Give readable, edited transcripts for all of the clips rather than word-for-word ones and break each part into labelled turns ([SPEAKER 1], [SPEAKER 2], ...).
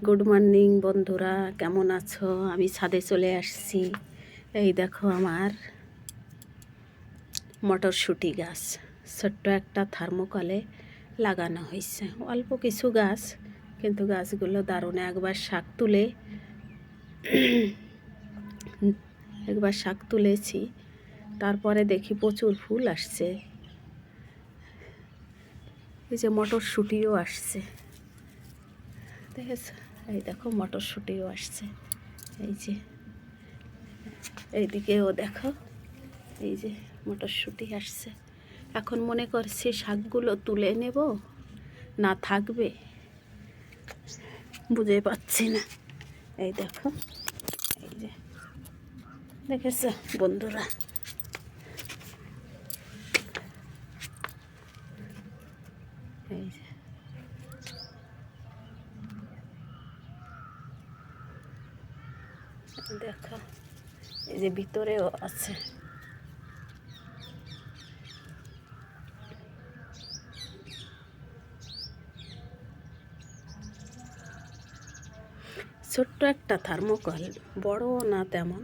[SPEAKER 1] Good morning বন্ধুরা, কেমন আছো? আমি ছাদে চলে আসছি। এই দেখো আমার মটরশুঁটি গাছ ছোট্ট একটা থার্মোকলে লাগানো হয়েছে। অল্প কিছু গাছ, কিন্তু গাছগুলো দারুণ। একবার শাক তুলেছি, তারপরে দেখি প্রচুর ফুল আসছে। এই যে মটরশুঁটিও আসছে, দেখেছ? এই দেখো মটরশুঁটিও আসছে। এই যে এইদিকেও দেখো, এই যে মটরশুঁটি আসছে। এখন মনে করছি শাকগুলো তুলে নেব না থাকবে, বুঝে পাচ্ছি না। এই দেখো, এই যে দেখেছ বন্ধুরা, এই যে দেখো, এই যে ভিতরেও আছে। ছোট্ট একটা থার্মোকল, বড় না তেমন,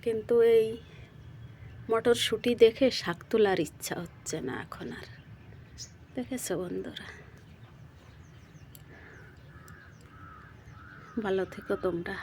[SPEAKER 1] কিন্তু এই মটরশুঁটি দেখে শাক তোলার ইচ্ছা হচ্ছে না এখন আর। দেখেছো বন্ধুরা, ভালো থেকো তোমরা।